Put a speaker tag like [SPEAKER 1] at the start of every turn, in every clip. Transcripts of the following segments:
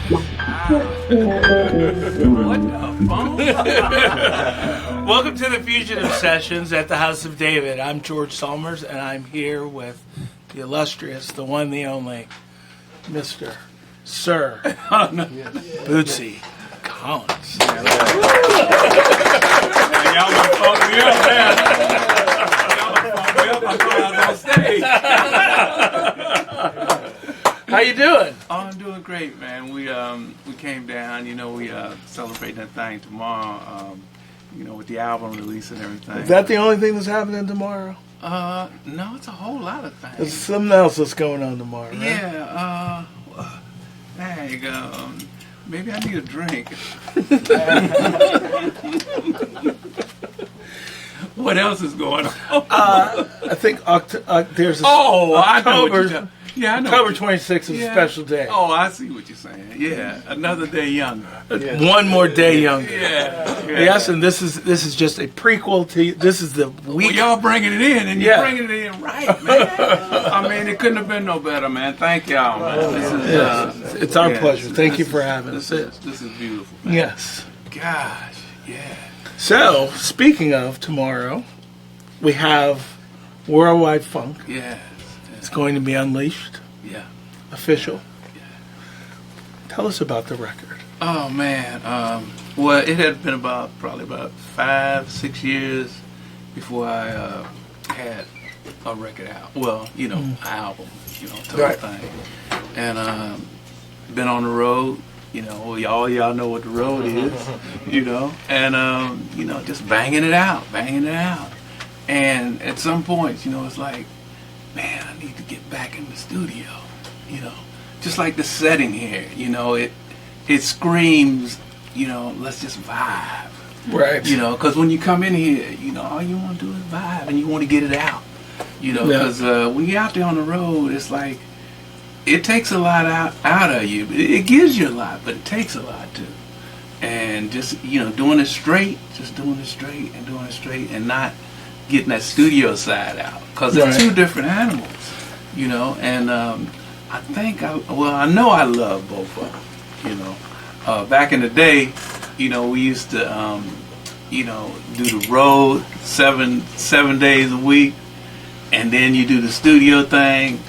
[SPEAKER 1] What the phone? Welcome to the Fugitive Sessions at the House of David. I'm George Solmers, and I'm here with the illustrious, the one, the only, Mr. Sir Bootsy Collins.
[SPEAKER 2] Y'all want to fuck me up, man. Y'all want to fuck me up. I thought I was on stage.
[SPEAKER 1] How you doing?
[SPEAKER 2] Oh, I'm doing great, man. We came down. You know, we celebrating that thing tomorrow. You know, with the album release and everything.
[SPEAKER 1] Is that the only thing that's happening tomorrow?
[SPEAKER 2] No, it's a whole lot of things.
[SPEAKER 1] There's something else that's going on tomorrow, right?
[SPEAKER 2] Yeah. Dang. Maybe I need a drink. What else is going on?
[SPEAKER 1] I think there's a
[SPEAKER 2] I know what you're talking. Yeah, I know.
[SPEAKER 1] October 26th is a special day.
[SPEAKER 2] Oh, I see what you're saying. Yeah, another day younger.
[SPEAKER 1] One more day younger.
[SPEAKER 2] Yeah.
[SPEAKER 1] Yes, and this is just a prequel to. This is the week.
[SPEAKER 2] Well, y'all bringing it in, and you're bringing it in right, man. I mean, it couldn't have been no better, man. Thank y'all, man. This is,
[SPEAKER 1] it's our pleasure. Thank you for having us.
[SPEAKER 2] This is beautiful, man.
[SPEAKER 1] Yes.
[SPEAKER 2] Gosh, yeah.
[SPEAKER 1] So, speaking of tomorrow, we have Worldwide Funk.
[SPEAKER 2] Yeah.
[SPEAKER 1] It's going to be unleashed.
[SPEAKER 2] Yeah.
[SPEAKER 1] Official. Yeah. Tell us about the record.
[SPEAKER 2] Oh, man. Well, it had been probably about 5-6 years before I had a record out. Well, you know, album, you know, total thing. And been on the road. You know, all y'all know what the road is. You know, and you know, just banging it out. And at some points, you know, it's like, man, I need to get back in the studio, you know. Just like the setting here, you know, it screams, you know, let's just vibe.
[SPEAKER 1] Right.
[SPEAKER 2] You know, because when you come in here, you know, all you want to do is vibe and you want to get it out. You know, because when you're out there on the road, it's like, it takes a lot out of you. It gives you a lot, but it takes a lot too. And just, you know, doing it straight and not getting that studio side out, because they're two different animals, you know. And I know I love both of them, you know. Back in the day, you know, we used to you know, do the road seven days a week, and then you do the studio thing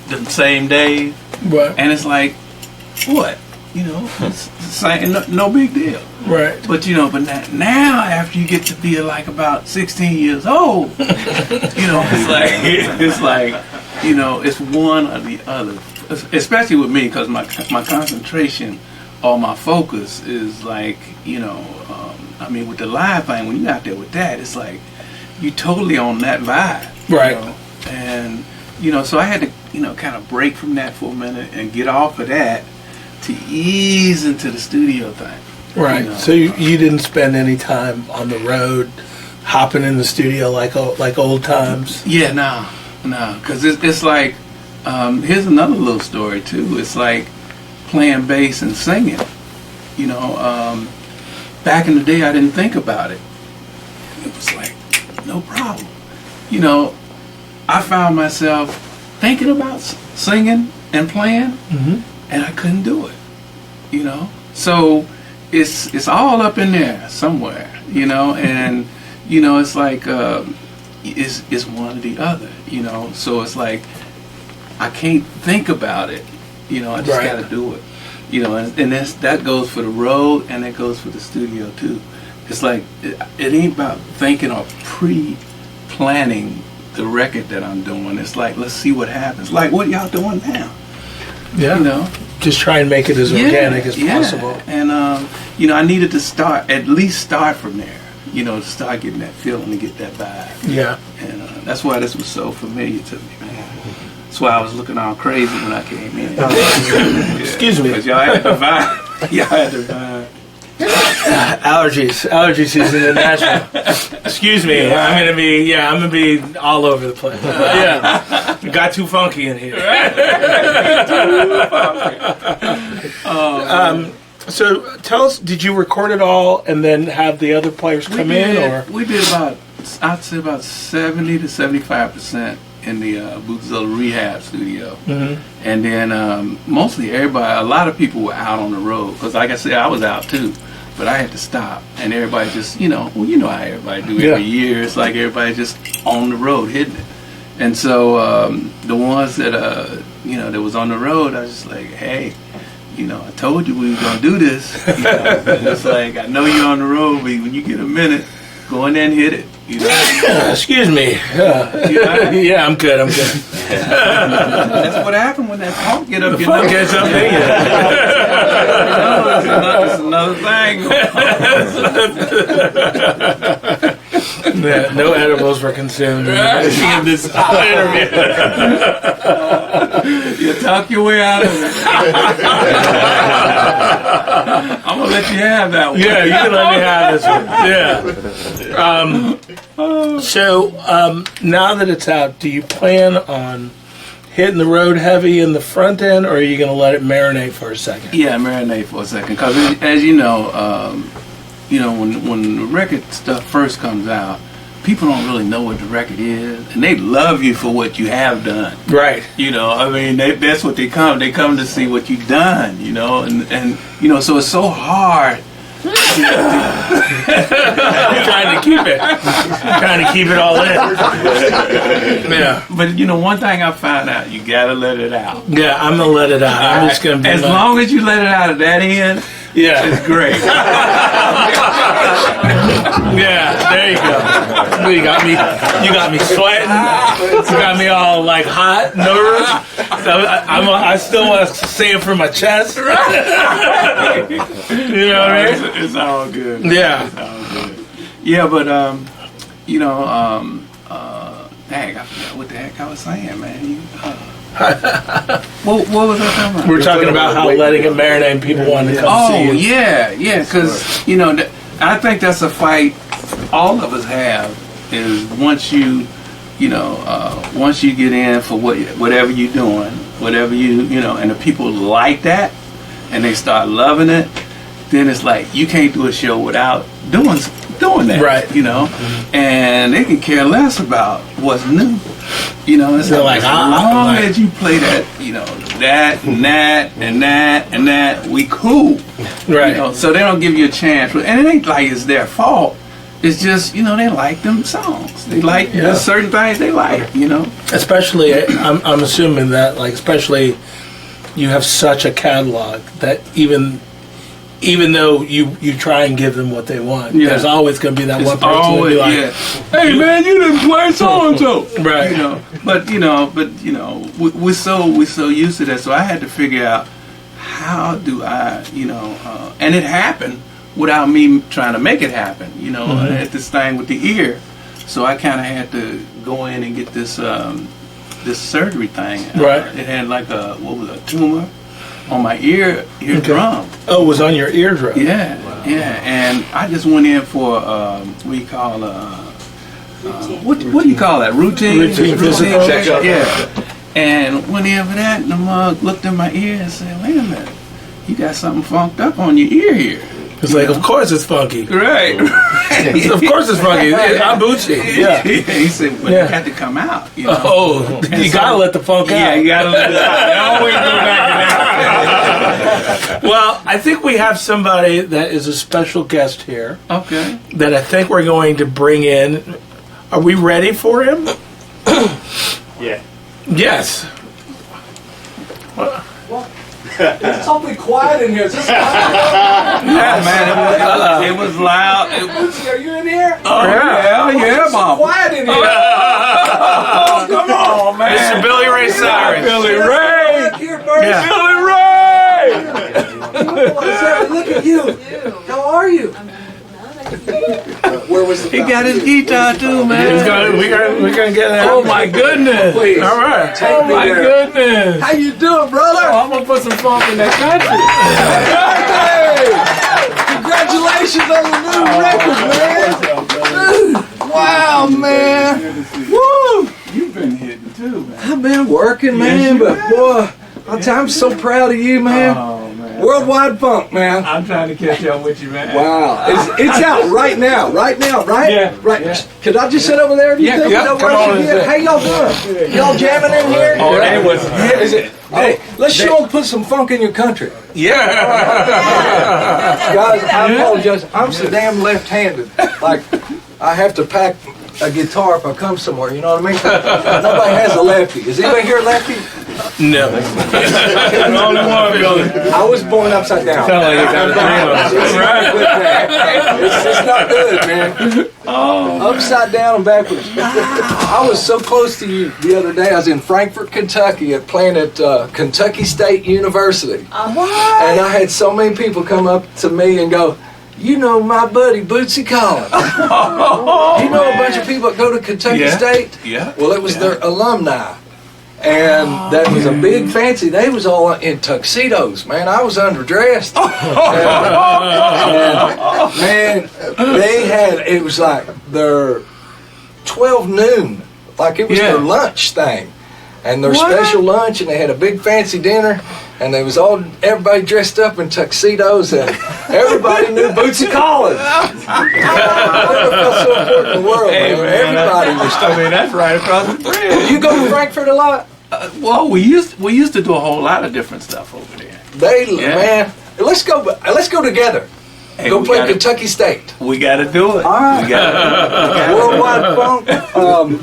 [SPEAKER 2] the same day, and it's like, what, you know, it's the same, no big deal.
[SPEAKER 1] Right.
[SPEAKER 2] But you know, now after you get to be like about 16 years old, you know, it's like, you know, it's one or the other. Especially with me, because my concentration or my focus is like, you know, I mean, with the live thing, when you're out there with that, it's like you totally on that vibe,
[SPEAKER 1] right?
[SPEAKER 2] You know? And you know, so I had to, you know, kind of break from that for a minute and get off of that to ease into the studio thing.
[SPEAKER 1] Right.
[SPEAKER 2] You know?
[SPEAKER 1] So you didn't spend any time on the road, hopping in the studio like old times.
[SPEAKER 2] Yeah, no, because it's like, here's another little story too. It's like playing bass and singing. You know, back in the day, I didn't think about it. It was like no problem. You know, I found myself thinking about singing and playing, and I couldn't do it. You know, so. It's all up in there somewhere, you know, and you know, it's like it's one or the other, you know. So it's like I can't think about it, you know. I just got to do it, you know. And that goes for the road, and it goes for the studio too. It's like it ain't about thinking or pre-planning the record that I'm doing. It's like, let's see what happens. Like what y'all doing now?
[SPEAKER 1] Yeah,
[SPEAKER 2] you know.
[SPEAKER 1] Just try and make it as organic as possible.
[SPEAKER 2] And you know, I needed to at least start from there. You know, to start getting that feeling, to get that vibe.
[SPEAKER 1] Yeah.
[SPEAKER 2] And that's why this was so familiar to me, man. That's why I was looking all crazy when I came in.
[SPEAKER 1] Excuse me.
[SPEAKER 2] Because y'all had the vibe. Y'all had the vibe.
[SPEAKER 1] Allergy season in Nashville. Excuse me. I'm gonna be all over the place. It got too funky in here. So tell us, did you record it all and then have the other players come in, or
[SPEAKER 2] we did I'd say about 70 to 75% Bootsy rehab studio, and then mostly everybody, a lot of people were out on the road because, like I said, I was out too, but I had to stop, and everybody just, well, you know how everybody do every year. It's like everybody just on the road hitting it, and so the ones that that was on the road, I was just like, hey. I told you we were gonna do this. It's like, I know you're on the road, but when you get a minute, go in there and hit it.
[SPEAKER 1] Excuse me. Yeah, I'm good.
[SPEAKER 2] That's what happened when that funk get up.
[SPEAKER 1] The funk gets up in you.
[SPEAKER 2] That's another thing.
[SPEAKER 1] Yeah, no edibles were consumed in this interview.
[SPEAKER 2] You talk your way out of it. I'm gonna let you have that one.
[SPEAKER 1] Yeah, you can let me have this one. Yeah. So now that it's out, do you plan on hitting the road heavy in the front end, or are you going to let it marinate for a second?
[SPEAKER 2] Yeah, marinate for a second, because as you know, when the record stuff first comes out, people don't really know what the record is, and they love you for what you have done.
[SPEAKER 1] Right.
[SPEAKER 2] That's what they come. They come to see what you've done. And so it's so hard.
[SPEAKER 1] You're trying to keep it. You're trying to keep it all in. Yeah.
[SPEAKER 2] But one thing I found out, you gotta let it out.
[SPEAKER 1] Yeah, I'm gonna let it out. I'm just gonna be
[SPEAKER 2] as long as you let it out at that end.
[SPEAKER 1] Yeah,
[SPEAKER 2] it's great.
[SPEAKER 1] Yeah, there you go. You got me sweating. You got me all like hot, nervous. I still want to say it from my chest. You know what I mean?
[SPEAKER 2] It's all good.
[SPEAKER 1] Yeah.
[SPEAKER 2] It's all good. Yeah, but dang, I forgot what the heck I was saying, man. What was I talking about?
[SPEAKER 1] We're talking about how letting it marinate and people want to come see you.
[SPEAKER 2] Oh, yeah, because, I think that's a fight all of us have, is once you get in for whatever you're doing, whatever and the people like that, and they start loving it, then it's like, you can't do a show without doing that,
[SPEAKER 1] right?
[SPEAKER 2] And they can care less about what's new. It's like, as long as you play that, that and that and that and that, we cool,
[SPEAKER 1] right? So
[SPEAKER 2] they don't give you a chance, and it ain't like it's their fault. It's just they like them songs. They like there's certain things they like,
[SPEAKER 1] Especially, I'm assuming that especially you have such a catalog that even though you try and give them what they want, there's always going to be that one person
[SPEAKER 2] always,
[SPEAKER 1] who'll be like,
[SPEAKER 2] hey man, you didn't play so and so,
[SPEAKER 1] right?
[SPEAKER 2] But we're so used to that. So I had to figure out how do I, and it happened without me trying to make it happen. I had this thing with the ear, so I kind of had to go in and get this surgery thing.
[SPEAKER 1] Right.
[SPEAKER 2] It had like a tumor on my ear drum.
[SPEAKER 1] Oh, it was on your eardrum.
[SPEAKER 2] Yeah, wow. Yeah, and I just went in for what do you call what do you call that? Routine
[SPEAKER 1] physical
[SPEAKER 2] checkup. Yeah, and went in for that, and the mug looked in my ear and said, "Wait a minute, you got something funked up on your ear here."
[SPEAKER 1] It's like, of course it's funky.
[SPEAKER 2] Right.
[SPEAKER 1] Of course it's funky. I'm Bootsy. Yeah.
[SPEAKER 2] He said, but it had to come out.
[SPEAKER 1] Oh, you gotta let the funk out.
[SPEAKER 2] Yeah, you gotta let it out. Always go back and out.
[SPEAKER 1] Well, I think we have somebody that is a special guest here.
[SPEAKER 2] Okay.
[SPEAKER 1] That I think we're going to bring in. Are we ready for him?
[SPEAKER 3] Yeah.
[SPEAKER 1] Yes.
[SPEAKER 4] Well, it's awfully quiet in here. Is this quiet?
[SPEAKER 2] Yeah, man, it was loud.
[SPEAKER 4] Bootsy, are you in here?
[SPEAKER 2] Oh, yeah,
[SPEAKER 4] It's
[SPEAKER 2] Mom.
[SPEAKER 4] quiet in here.
[SPEAKER 2] Oh, come on, man.
[SPEAKER 1] Mr. Billy Ray Cyrus.
[SPEAKER 2] Billy Ray.
[SPEAKER 4] Here first.
[SPEAKER 1] Yeah.
[SPEAKER 2] Billy Ray.
[SPEAKER 4] Look at you. How are you? Where was the
[SPEAKER 2] He got his guitar too, man.
[SPEAKER 1] We're gonna get that.
[SPEAKER 2] Oh my goodness!
[SPEAKER 4] Please.
[SPEAKER 1] All right.
[SPEAKER 4] Take me there.
[SPEAKER 1] Goodness.
[SPEAKER 4] How you doing, brother?
[SPEAKER 2] I'm gonna put some funk in that country.
[SPEAKER 4] Hey! Congratulations on the new record, man. Dude, wow, man. Woo!
[SPEAKER 2] You've been hitting too, man.
[SPEAKER 4] I've been working, man, but boy, I'm so proud of you, man.
[SPEAKER 2] Oh man.
[SPEAKER 4] Worldwide Funk, man.
[SPEAKER 2] I'm trying to catch up with you, man.
[SPEAKER 4] Wow. It's out right now, right?
[SPEAKER 2] Yeah,
[SPEAKER 4] Right.
[SPEAKER 2] yeah.
[SPEAKER 4] Could I just sit over there? Do you think?
[SPEAKER 2] yeah,
[SPEAKER 4] Nobody
[SPEAKER 2] come on
[SPEAKER 4] can
[SPEAKER 2] and
[SPEAKER 4] hear?
[SPEAKER 2] sit.
[SPEAKER 4] How y'all doing? Y'all jamming in here?
[SPEAKER 2] Oh, they was
[SPEAKER 4] Is it? Hey, let's show them put some funk in your country.
[SPEAKER 2] yeah.
[SPEAKER 4] Guys, I apologize. I'm so damn left-handed. Like, I have to pack a guitar if I come somewhere, you know what I mean? Nobody has a lefty. Is anybody here a lefty?
[SPEAKER 2] No. The only one, Billy.
[SPEAKER 4] I was born upside down.
[SPEAKER 2] Sound like you got a
[SPEAKER 4] It's not good, man. Upside down and backwards. I was so close to you the other day. I was in Frankfort, Kentucky, playing at Kentucky State University.
[SPEAKER 5] What?
[SPEAKER 4] And I had so many people come up to me and go, you know my buddy Bootsy Collins. You know a bunch of people that go to Kentucky State?
[SPEAKER 2] Yeah.
[SPEAKER 4] Well, it was their alumni. And that was a big fancy. They was all in tuxedos, man. I was underdressed. Man, they had, it was like their 12 noon. Like it was their lunch thing. And their special lunch, and they had a big fancy dinner, and they was all everybody dressed up in tuxedos, and everybody knew Bootsy Collins. That felt so important in the world, man. Everybody was.
[SPEAKER 2] I mean, that's right across the bridge.
[SPEAKER 4] You go to Frankfurt a lot?
[SPEAKER 2] Well, we used to do a whole lot of different stuff over there.
[SPEAKER 4] Man, let's go together.
[SPEAKER 2] Hey,
[SPEAKER 4] Go play Kentucky State.
[SPEAKER 2] We got to do it.
[SPEAKER 4] All right.
[SPEAKER 2] We gotta
[SPEAKER 4] Worldwide Funk.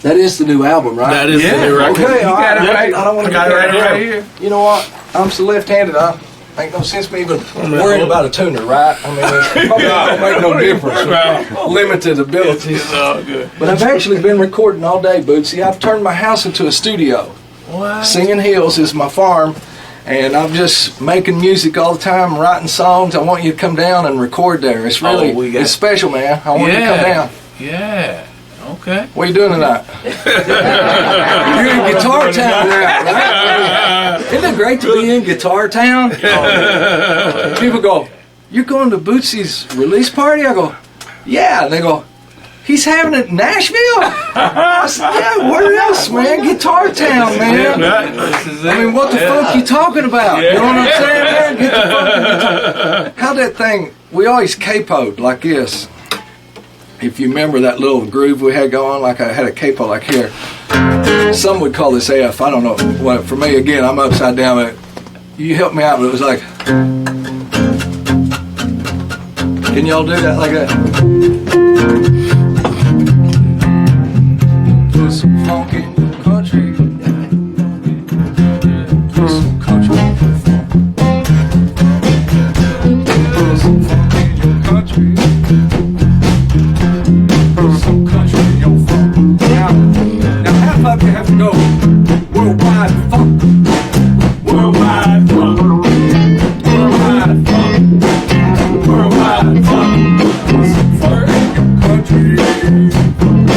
[SPEAKER 4] That is the new album, right?
[SPEAKER 1] That is the new record.
[SPEAKER 4] Okay,
[SPEAKER 2] You
[SPEAKER 4] all
[SPEAKER 2] got it
[SPEAKER 4] right.
[SPEAKER 2] right.
[SPEAKER 4] I don't want
[SPEAKER 2] I
[SPEAKER 4] to
[SPEAKER 2] got it right here.
[SPEAKER 4] You know what? I'm so left-handed. Ain't no sense me even worrying about a tuner, right? I mean, it probably don't make no difference. Limited abilities.
[SPEAKER 2] It's all good.
[SPEAKER 4] But I've actually been recording all day, Bootsy. I've turned my house into a studio.
[SPEAKER 1] What?
[SPEAKER 4] Singing Hills is my farm, and I'm just making music all the time, writing songs. I want you to come down and record there. It's really, it's special, man. I want you to come down.
[SPEAKER 2] Yeah. Okay.
[SPEAKER 4] What are you doing tonight? You're in Guitar Town now, right? Isn't it great to be in Guitar Town? People go, you're going to Bootsy's release party? I go, yeah. And they go, he's having it in Nashville? I said, yeah, where else, man? Guitar Town, man. I mean, what the fuck you talking about? You know what I'm saying, man? Get the fuck in guitar. How that thing, we always capoed like this. If you remember that little groove we had going, like I had a capo like here. Some would call this F. I don't know. Well, for me, again, I'm upside down. But you helped me out, but it was like. Can y'all do that like that? Put some funk in your country. Put some country in your funk. Put some funk in your country. Some country in your funk. Now half of you have to go worldwide funk. Worldwide funk. Worldwide funk. Worldwide funk. Some funk in your country. Some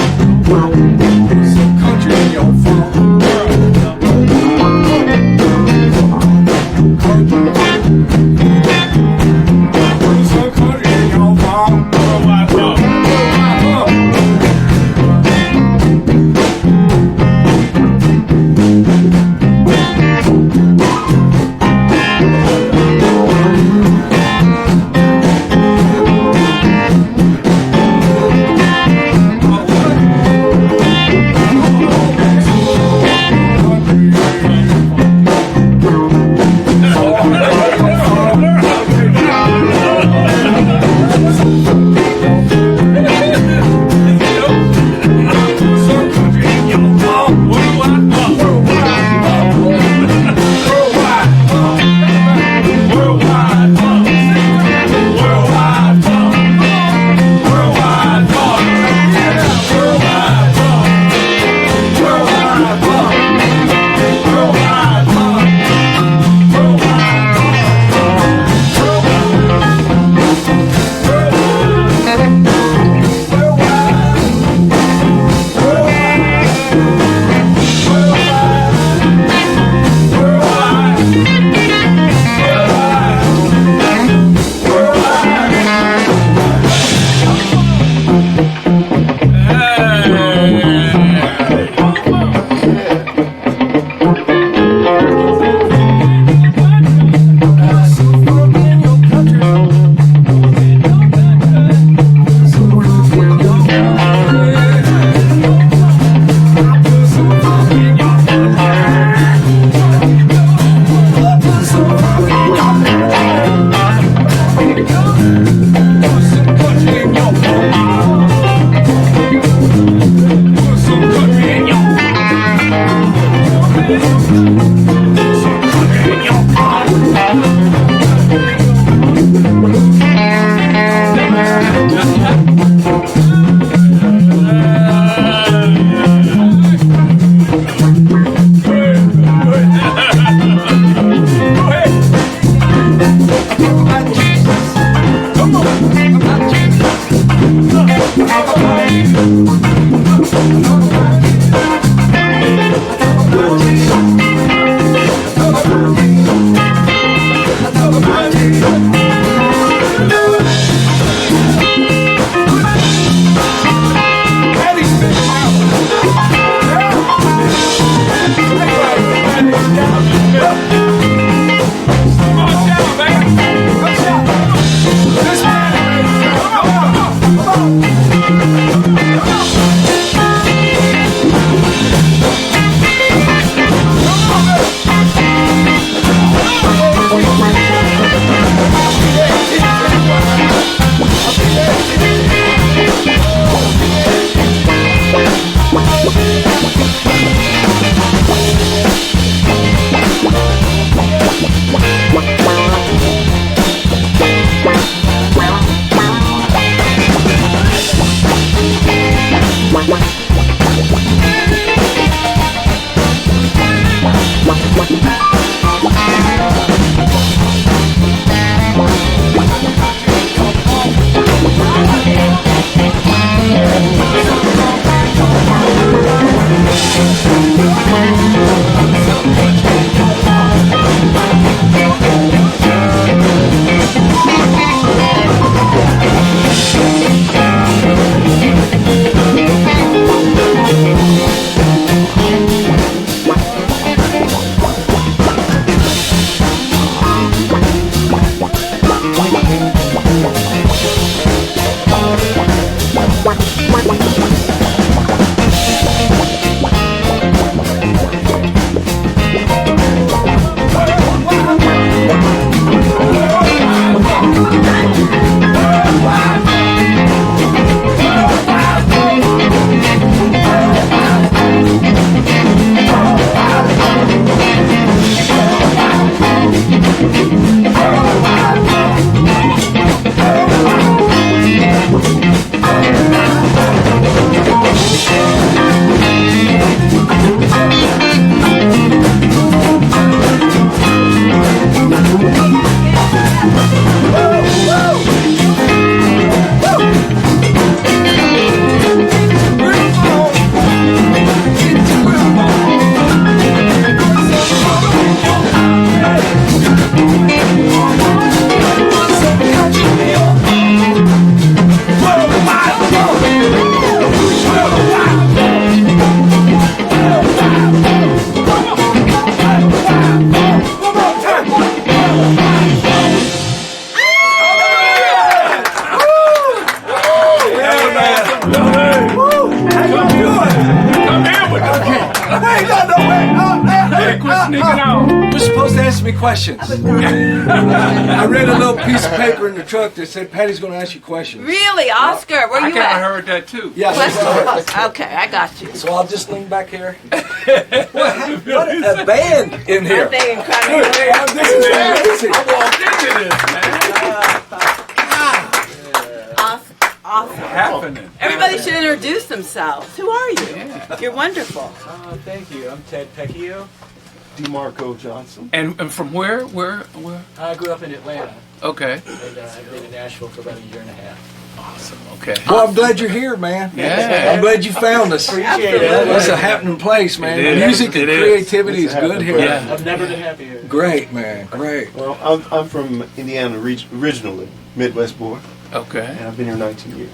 [SPEAKER 4] country in your funk. Some country in your funk. Worldwide funk. ask me questions. I read a little piece of paper in the truck that said Patty's going to ask you questions.
[SPEAKER 5] Really, Oscar? Where
[SPEAKER 2] I
[SPEAKER 5] you
[SPEAKER 2] kind of
[SPEAKER 5] at?
[SPEAKER 2] heard that too.
[SPEAKER 4] Yeah.
[SPEAKER 5] Okay, I got you.
[SPEAKER 4] So I'll just lean back here. What a band in here.
[SPEAKER 5] I'm thinking
[SPEAKER 4] Dude,
[SPEAKER 5] crying.
[SPEAKER 4] this is amazing.
[SPEAKER 2] I walked into this, man.
[SPEAKER 5] Awesome.
[SPEAKER 2] Happening.
[SPEAKER 5] Everybody should introduce themselves. Who are you? You're wonderful.
[SPEAKER 3] Thank you. I'm Ted Pecchio. DeMarco Johnson.
[SPEAKER 2] And from where?
[SPEAKER 3] I grew up in Atlanta,
[SPEAKER 2] Okay.
[SPEAKER 3] and I've been in Nashville for about a year and a half.
[SPEAKER 2] Awesome. Okay.
[SPEAKER 4] Well, I'm glad you're here, man.
[SPEAKER 2] Yeah.
[SPEAKER 4] I'm glad you found us.
[SPEAKER 3] Appreciate
[SPEAKER 4] It's
[SPEAKER 3] it.
[SPEAKER 4] a happening place, man.
[SPEAKER 2] It is.
[SPEAKER 4] Music and
[SPEAKER 2] It is.
[SPEAKER 4] creativity is good here.
[SPEAKER 2] Yeah.
[SPEAKER 3] I've never been happier.
[SPEAKER 4] Great, man. Great.
[SPEAKER 6] Well, I'm from Indiana originally, Midwest boy,
[SPEAKER 2] Okay.
[SPEAKER 6] and I've been here 19 years.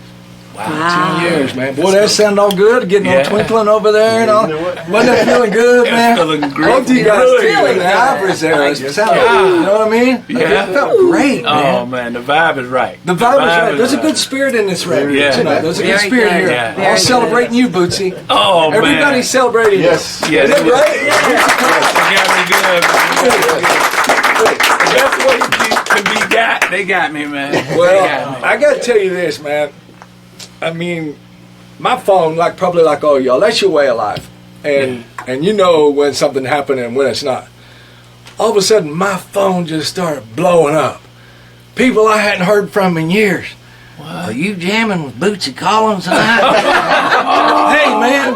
[SPEAKER 5] Wow.
[SPEAKER 4] 10 years, man. Boy, that sounded all good. Getting all
[SPEAKER 2] Yeah.
[SPEAKER 4] twinkling over there and all.
[SPEAKER 6] You know what?
[SPEAKER 4] Wasn't that feeling good, man?
[SPEAKER 2] Feeling great.
[SPEAKER 4] Both you guys
[SPEAKER 2] Really
[SPEAKER 4] tickling
[SPEAKER 5] good.
[SPEAKER 4] the ivories there. It sounded,
[SPEAKER 2] Yeah.
[SPEAKER 4] you know what I mean? Like,
[SPEAKER 2] Yeah.
[SPEAKER 4] it felt great, man.
[SPEAKER 2] Oh man, the vibe is right.
[SPEAKER 4] The vibe is right.
[SPEAKER 2] is
[SPEAKER 4] There's a
[SPEAKER 2] right.
[SPEAKER 4] good spirit in this record
[SPEAKER 2] Yeah.
[SPEAKER 4] tonight. There's a good
[SPEAKER 5] Very
[SPEAKER 4] spirit
[SPEAKER 5] good.
[SPEAKER 4] here.
[SPEAKER 2] Yeah.
[SPEAKER 5] Very
[SPEAKER 4] All
[SPEAKER 5] good.
[SPEAKER 4] celebrating you, Bootsy.
[SPEAKER 2] Oh man.
[SPEAKER 4] Everybody's celebrating you.
[SPEAKER 6] Yes.
[SPEAKER 2] Yeah,
[SPEAKER 4] Is that
[SPEAKER 2] they-
[SPEAKER 4] right?
[SPEAKER 2] They got me good. That's what can be got. They got me, man. They got
[SPEAKER 4] Well,
[SPEAKER 2] me.
[SPEAKER 4] I got to tell you this, man. I mean, my phone, probably like all y'all, that's your way of life. And you know when something happened and when it's not. All of a sudden, my phone just started blowing up. People I hadn't heard from in years. Are you jamming with Bootsy Collins tonight? Hey, man,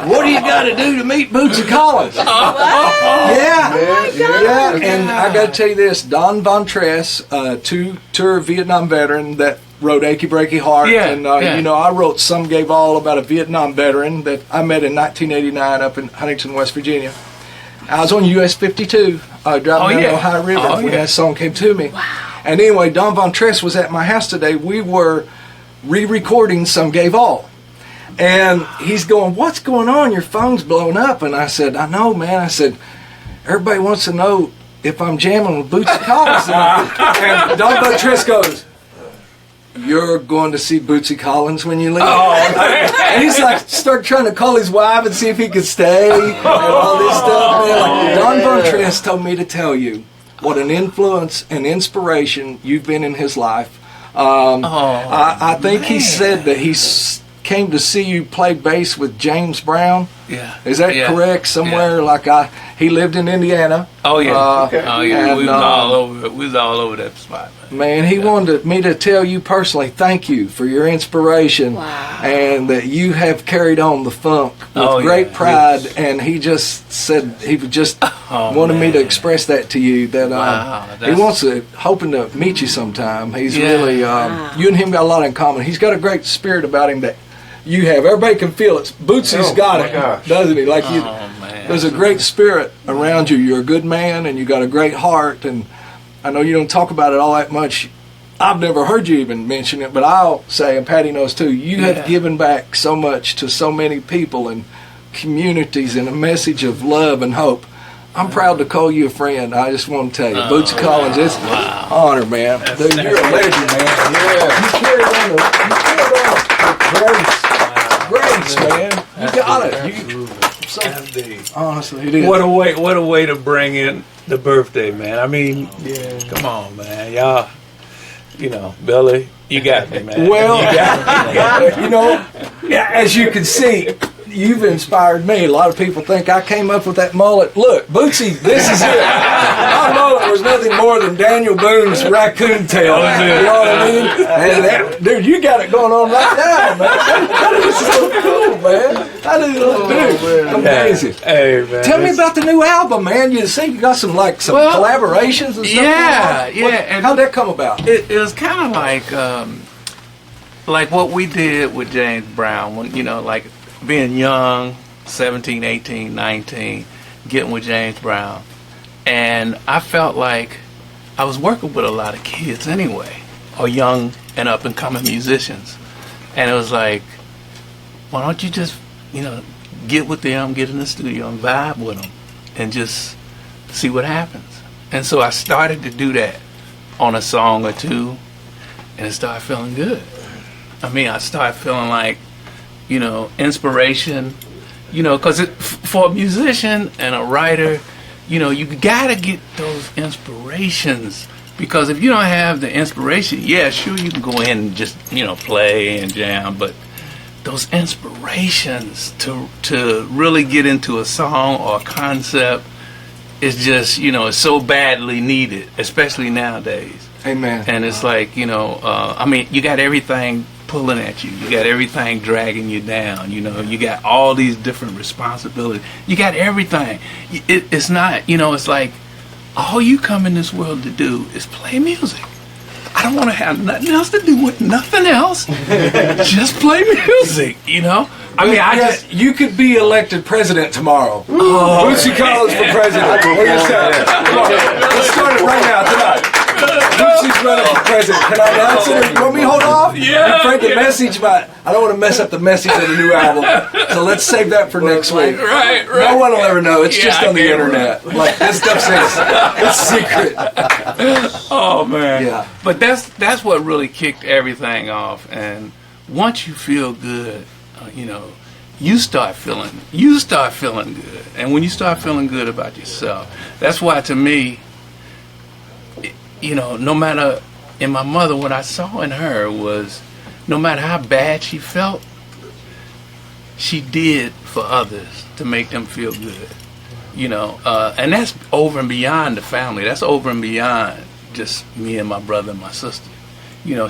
[SPEAKER 4] what do you got to do to meet Bootsy Collins? Yeah. And I got to tell you this, Don Von Tress, two-tour Vietnam veteran that wrote Achy Breaky Heart.
[SPEAKER 2] Yeah,
[SPEAKER 4] And,
[SPEAKER 2] yeah.
[SPEAKER 4] you know, I wrote Some Gave All about a Vietnam veteran that I met in 1989 up in Huntington, West Virginia. I was on US 52, driving down the Ohio River when that song came to me. Wow. And anyway, Don Von Tress was at my house today. We were re-recording Some Gave All. And he's going, what's going on? Your phone's blowing up. And I said, I know, man. I said, everybody wants to know if I'm jamming with Bootsy Collins tonight. And Don Von Tress goes, you're going to see Bootsy Collins when you leave. And he's like, start trying to call his wife and see if he could stay and all this stuff. Man. Like, Don Von Tress told me to tell you what an influence and inspiration you've been in his life. I think he said that he came to see you play bass with James Brown.
[SPEAKER 2] Yeah.
[SPEAKER 4] Is that correct? Somewhere he lived in Indiana.
[SPEAKER 2] Oh yeah. Oh yeah.
[SPEAKER 4] And,
[SPEAKER 2] We was all over. We was all over that spot.
[SPEAKER 4] Man, he wanted me to tell you personally, thank you for your inspiration, and that you have carried on the funk with great pride. And he just said he would just wanted me to express that to you. That he wants hoping to meet you sometime. He's really you and him got a lot in common. He's got a great spirit about him that you have. Everybody can feel it. Bootsy's got it, doesn't he? Like there's a great spirit around you. You're a good man, and you got a great heart. And I know you don't talk about it all that much. I've never heard you even mention it, but I'll say, and Patty knows too, you have given back so much to so many people and communities and a message of love and hope. I'm proud to call you a friend. I just want to tell you, Bootsy Collins, it's an honor, man. Dude, you're a legend, man. You carried on the grace, man. You got it. Honestly, it is.
[SPEAKER 7] What a way to bring in the birthday, man. I mean, come on, man. Y'all, you know, Billy, you got me, man.
[SPEAKER 4] Well, you know, as you can see, you've inspired me. A lot of people think I came up with that mullet. Look, Bootsy, this is it. My mullet was nothing more than Daniel Boone's raccoon tail. You know what I mean? And dude, you got it going on right now, man. That is so cool, man. That is amazing.
[SPEAKER 7] Hey, man.
[SPEAKER 4] Tell me about the new album, man. You say you got some collaborations and stuff.
[SPEAKER 2] Yeah.
[SPEAKER 4] How'd that come about?
[SPEAKER 2] It was kind of like what we did with James Brown when, you know, like being young, 17, 18, 19, getting with James Brown. And I felt like I was working with a lot of kids anyway, or young and up and coming musicians. And it was like, why don't you just, you know, get with them, get in the studio and vibe with them and just see what happens. And so I started to do that on a song or two, and it started feeling good. I mean, I started feeling like, you know, inspiration, you know, because for a musician and a writer, you gotta get those inspirations, because if you don't have the inspiration, yeah, sure, you can go in and just play and jam, but those inspirations to really get into a song or a concept is just it's so badly needed, especially nowadays.
[SPEAKER 4] Amen.
[SPEAKER 2] And it's like you got everything pulling at you. You got everything dragging you down. You got all these different responsibilities. You got everything. It's not, it's like all you come in this world to do is play music. I don't want to have nothing else to do with nothing else. Just play music, I mean,
[SPEAKER 4] you could be elected president tomorrow. Bootsy Collins for president. What do you say? Come on, let's start it right now, tonight. Bootsy's running for president. Can I announce it? You want me to hold off?
[SPEAKER 2] Yeah.
[SPEAKER 4] Frank, the message, but I don't want to mess up the message of the new album. So let's save that for next week.
[SPEAKER 2] Right.
[SPEAKER 4] No one will ever know. It's just
[SPEAKER 2] I
[SPEAKER 4] on the
[SPEAKER 2] can't
[SPEAKER 4] internet. Like, this stuff says it's secret.
[SPEAKER 2] Oh man.
[SPEAKER 4] Yeah.
[SPEAKER 2] But that's what really kicked everything off. And once you feel good, you start feeling good. And when you start feeling good about yourself, that's why to me, no matter, in my mother, what I saw in her was, no matter how bad she felt, she did for others to make them feel good. And that's over and beyond the family. That's over and beyond just me and my brother and my sister.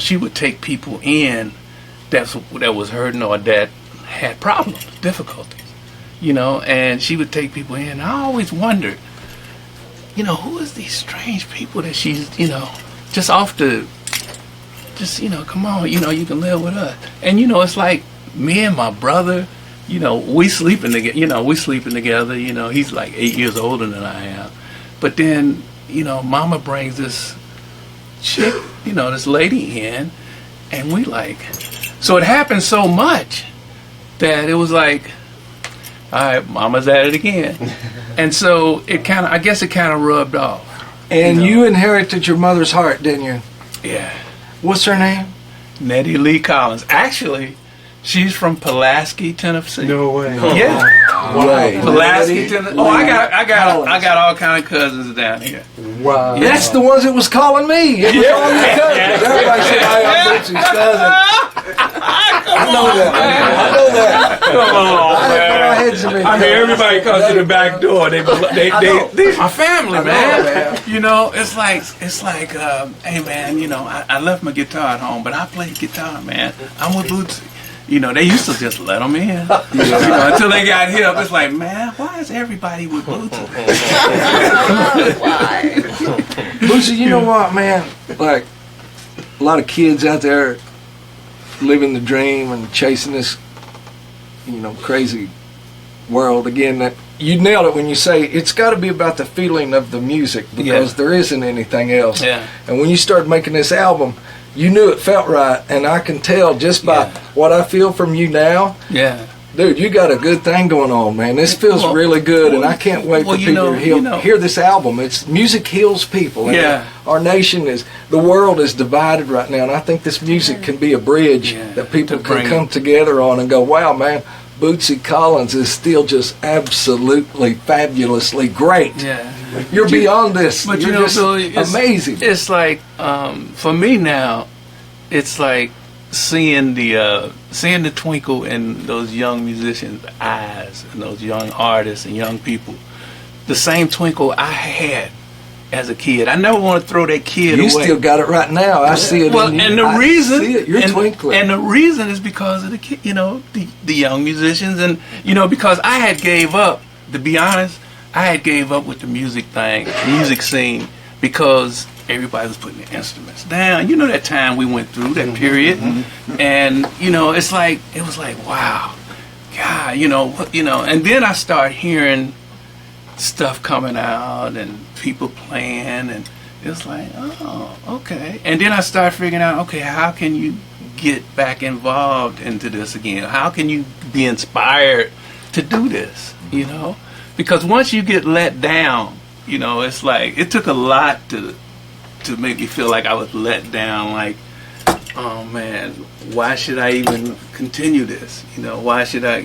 [SPEAKER 2] She would take people in that was hurting or that had problems, difficulties. And she would take people in. I always wondered, who is these strange people that she's, just off the, come on, you can live with us. And, it's like me and my brother, we sleeping together, he's like 8 years older than I am. But then, mama brings this chick, this lady in, and we like, so it happened so much that it was like, all right, mama's at it again. And so I guess it kind of rubbed off.
[SPEAKER 4] And you inherited your mother's heart, didn't you?
[SPEAKER 2] Yeah.
[SPEAKER 4] What's her name?
[SPEAKER 2] Nettie Lee Collins. Actually, she's from Pulaski, Tennessee.
[SPEAKER 3] No way.
[SPEAKER 2] Yeah.
[SPEAKER 4] Right.
[SPEAKER 2] Pulaski, Tennessee. Oh, I got all kind of cousins down here.
[SPEAKER 3] Wow.
[SPEAKER 2] Yeah.
[SPEAKER 4] That's the ones that was calling me. It was all your cousins. Everybody said, I'm Bootsy's cousin. I know that.
[SPEAKER 2] Come on, man. I mean, everybody comes to the back door. They're my family, man. It's like, hey, man, I left my guitar at home, but I play guitar, man. I'm with Bootsy. They used to just let them in. Until they got hip. It's like, man, why is everybody with Bootsy?
[SPEAKER 5] Why?
[SPEAKER 4] Bootsy, you know what, man? Like, a lot of kids out there living the dream and chasing this, crazy world. Again, that you nailed it when you say it's got to be about the feeling of the music, because there isn't anything else.
[SPEAKER 2] Yeah.
[SPEAKER 4] And when you started making this album, you knew it felt right, and I can tell just by what I feel from you now.
[SPEAKER 2] Yeah.
[SPEAKER 4] Dude, you got a good thing going on, man. This feels really good, and I can't wait for people to hear this album. It's music heals people. And our nation the world is divided right now, and I think this music can be a bridge that people can come together on and go, wow, man, Bootsy Collins is still just absolutely fabulously great. Yeah. You're beyond this.
[SPEAKER 2] But
[SPEAKER 4] You're just
[SPEAKER 2] Billy,
[SPEAKER 4] amazing.
[SPEAKER 2] It's like, for me now, it's like seeing the twinkle in those young musicians' eyes and those young artists and young people. The same twinkle I had as a kid. I never want to throw that kid away.
[SPEAKER 4] You still got it right now. I see it.
[SPEAKER 2] Well, and the reason,
[SPEAKER 4] you're twinkling.
[SPEAKER 2] And the reason is because of the young musicians, and because I had gave up. To be honest, I had gave up with the music scene, because everybody was putting the instruments down. That time we went through that period, and it was like, wow, God, and then I start hearing stuff coming out and people playing, and it's like, oh, okay. And then I start figuring out, okay, how can you get back involved into this again? How can you be inspired to do this? Because once you get let down, it's like, it took a lot to make me feel like I was let down. Like, oh man, why should I even continue this? Why should I,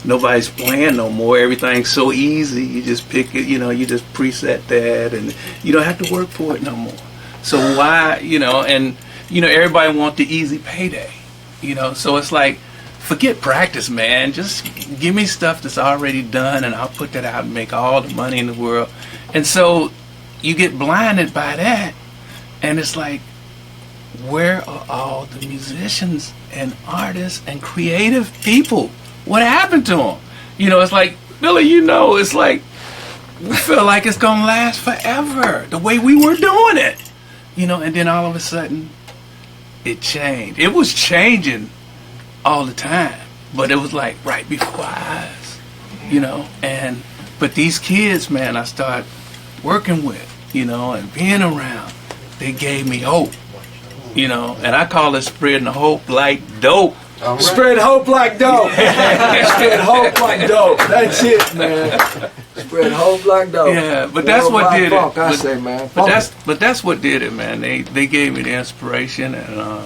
[SPEAKER 2] nobody's playing no more. Everything's so easy. You just pick it, you just preset that and you don't have to work for it no more. So why, and, everybody want the easy payday, so it's like, forget practice, man. Just give me stuff that's already done and I'll put that out and make all the money in the world. And so you get blinded by that and it's like, where are all the musicians and artists and creative people? What happened to them? It's like, Billy, it's like, we feel like it's going to last forever, the way we were doing it. And then all of a sudden, it changed. It was changing all the time, but it was like right before our eyes, but these kids, man, I started working with, and being around, they gave me hope. And I call it spreading the hope like dope.
[SPEAKER 4] Right. Spread hope like dope. Spread hope like dope. That's it, man. Spread hope like dope.
[SPEAKER 2] Yeah, but that's what did
[SPEAKER 4] funk,
[SPEAKER 2] it.
[SPEAKER 4] I say, man.
[SPEAKER 2] But that's what did it, man. They gave me the inspiration, and I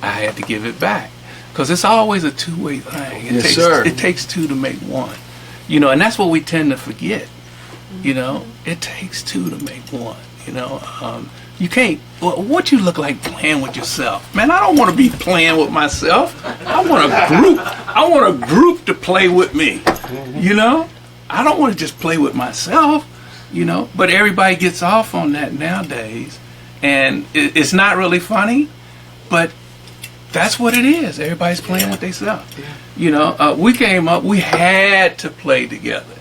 [SPEAKER 2] had to give it back because it's always a two-way thing. It takes two to make one. And that's what we tend to forget. It takes two to make one. You can't. What you look like playing with yourself, man? I don't want to be playing with myself. I want a group. I want a group to play with me. I don't want to just play with myself. But everybody gets off on that nowadays, and it's not really funny, but that's what it is. Everybody's playing with themselves. We came up. We had to play together.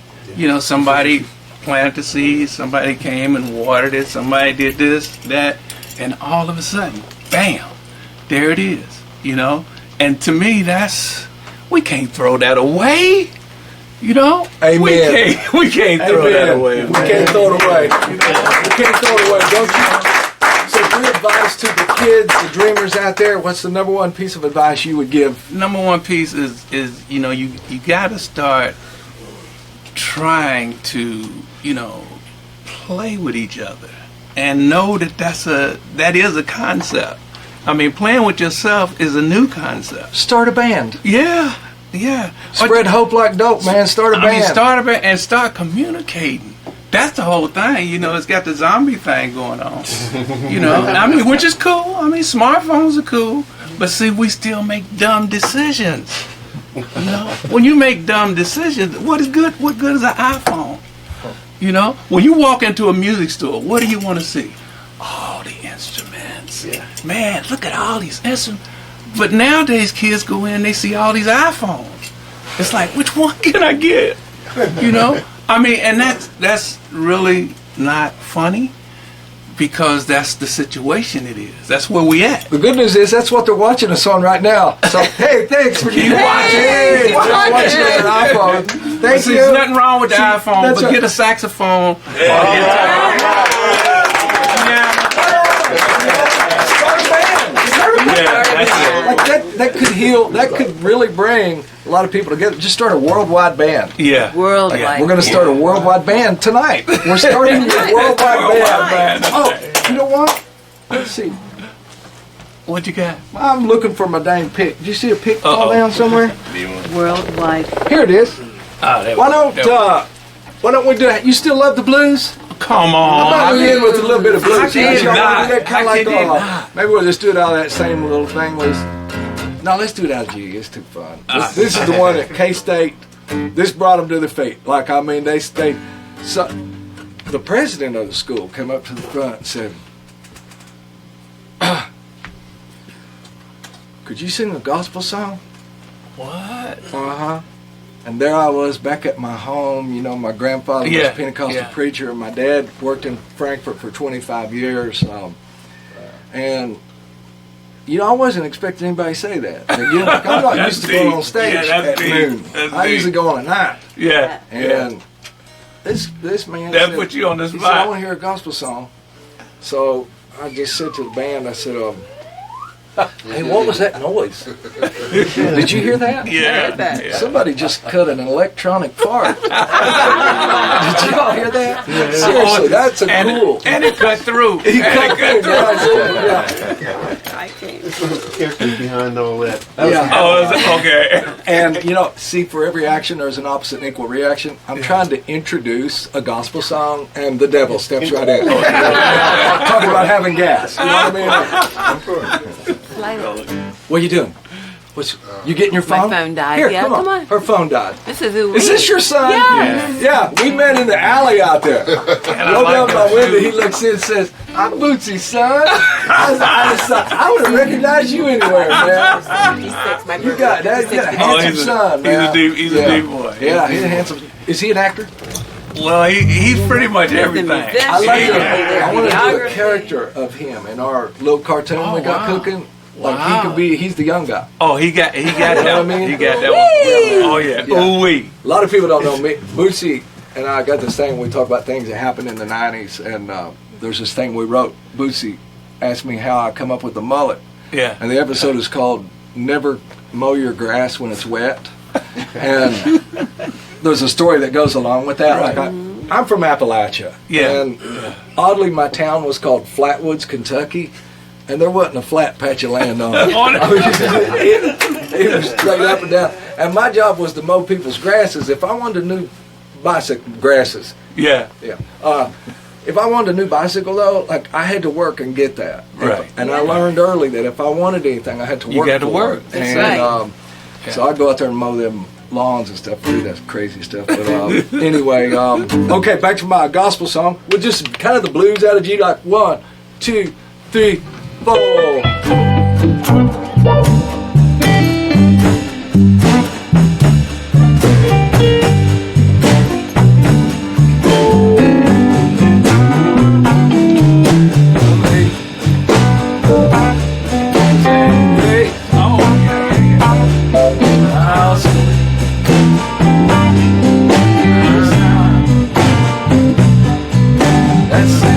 [SPEAKER 2] Somebody planted the seeds, somebody came and watered it, somebody did this, that, and all of a sudden, bam, there it is, And to me, we can't throw that away,
[SPEAKER 4] Amen.
[SPEAKER 2] We can't throw that away.
[SPEAKER 4] We can't throw it away. We can't throw it away, don't you? So your advice to the kids, the dreamers out there, what's the number one piece of advice you would give?
[SPEAKER 2] Number one piece is you got to start trying to play with each other and know that is a concept. I mean, playing with yourself is a new concept.
[SPEAKER 4] Start a band.
[SPEAKER 2] Yeah.
[SPEAKER 4] Spread hope like dope, man. Start a band.
[SPEAKER 2] Start a band and start communicating. That's the whole thing. It's got the zombie thing going on. Which is cool. Smartphones are cool, but see, we still make dumb decisions. When you make dumb decisions, what good is an iPhone? When you walk into a music store, what do you want to see? All the instruments. Yeah. Man, look at all these instruments. But nowadays, kids go in, they see all these iPhones. It's like, which one can I get? And that's really not funny. Because that's the situation it is. That's where we at.
[SPEAKER 4] The good news is that's what they're watching us on right now. So, hey, thanks for watching. They're watching us on iPhone. Thank you.
[SPEAKER 2] There's nothing wrong with the iPhone, but get a saxophone.
[SPEAKER 4] That could heal. That could really bring a lot of people together. Just start a worldwide band.
[SPEAKER 2] Yeah.
[SPEAKER 5] Worldwide.
[SPEAKER 4] We're going to start a worldwide band tonight. We're starting a worldwide band. Oh, you know what? Let's see.
[SPEAKER 2] What you got?
[SPEAKER 4] I'm looking for my dang pick. Did you see a pick fall down somewhere?
[SPEAKER 5] Worldwide.
[SPEAKER 4] Here it is. Why don't we do that? You still love the blues?
[SPEAKER 2] Come on.
[SPEAKER 4] How about we end with a little bit of blues?
[SPEAKER 2] I did not.
[SPEAKER 4] Maybe we'll just do it out of that same little thing. No, let's do it out of G. It's too fun. This is the one at K-State. This brought them to their feet. The president of the school came up to the front and said, could you sing a gospel song?
[SPEAKER 2] What?
[SPEAKER 4] Uh-huh. And there I was back at my home. My grandfather was a Pentecostal preacher, and my dad worked in Frankfurt for 25 years. And, I wasn't expecting anybody to say that. Again, I'm not used to going on stage at noon. I usually go on at night.
[SPEAKER 2] Yeah.
[SPEAKER 4] And this man
[SPEAKER 2] that
[SPEAKER 4] said,
[SPEAKER 2] put you on the
[SPEAKER 4] he
[SPEAKER 2] spot.
[SPEAKER 4] said, I want to hear a gospel song. So I just said to the band, I said, Hey, what was that noise? Did you hear that?
[SPEAKER 1] Yeah.
[SPEAKER 4] Somebody just cut an electronic fart. Did you all hear that? Seriously, that's a cool.
[SPEAKER 7] And it cut through.
[SPEAKER 4] He cut through, yeah.
[SPEAKER 5] I can't.
[SPEAKER 6] Characters behind all that.
[SPEAKER 4] Yeah.
[SPEAKER 7] Oh, okay.
[SPEAKER 4] And see, for every action there's an opposite and equal reaction. I'm trying to introduce a gospel song, and the devil steps right in. Talking about having gas. You know what I mean? What are you doing? You getting your phone?
[SPEAKER 5] My phone died.
[SPEAKER 4] Here,
[SPEAKER 5] Yeah,
[SPEAKER 4] come
[SPEAKER 5] come on.
[SPEAKER 4] Her phone died.
[SPEAKER 5] This is who
[SPEAKER 4] Is this your son?
[SPEAKER 5] Yes.
[SPEAKER 4] Yeah, we met in the alley out there. Look down my window, he looks in and says, I'm Bootsy's son. I would have recognized you anywhere, man.
[SPEAKER 5] 56. My
[SPEAKER 4] You got that. You got a handsome son, man.
[SPEAKER 7] He's a deep boy.
[SPEAKER 4] Yeah, he's a handsome. Is he an actor?
[SPEAKER 7] Well, he's pretty much everything.
[SPEAKER 4] I like
[SPEAKER 5] Yeah.
[SPEAKER 4] I want to do a
[SPEAKER 5] Videographer.
[SPEAKER 4] character of him in our little cartoon we got
[SPEAKER 7] wow.
[SPEAKER 4] cooking. Like he could be, he's the young guy.
[SPEAKER 7] Oh, he got that
[SPEAKER 4] what I
[SPEAKER 7] one.
[SPEAKER 4] mean?
[SPEAKER 7] He got that one. Oh yeah.
[SPEAKER 4] Yeah.
[SPEAKER 7] Ooh wee.
[SPEAKER 4] A lot of people don't know me. Bootsy and I got this thing. We talk about things that happened in the '90s, and there's this thing we wrote. Bootsy asked me how I come up with the mullet,
[SPEAKER 7] Yeah.
[SPEAKER 4] and the episode is called "Never Mow Your Grass When It's Wet." And there's a story that goes along with that. Like I'm from Appalachia,
[SPEAKER 7] Yeah.
[SPEAKER 4] and oddly, my town was called Flatwoods, Kentucky. And there wasn't a flat patch of land on it. It was straight up and down. And my job was to mow people's grasses. If I wanted a new bicycle, grasses.
[SPEAKER 7] Yeah.
[SPEAKER 4] Yeah. If I wanted a new bicycle, though, like I had to work and get that.
[SPEAKER 7] Right.
[SPEAKER 4] And I learned early that if I wanted anything, I had to work.
[SPEAKER 7] You got to
[SPEAKER 4] for
[SPEAKER 7] work.
[SPEAKER 4] it.
[SPEAKER 5] That's
[SPEAKER 4] And,
[SPEAKER 5] right.
[SPEAKER 4] So I'd go out there and mow them lawns and stuff. Do that crazy stuff. But anyway, okay, back to my gospel song. With just kind of the blues out of G, like 1, 2, 3, 4. That's it.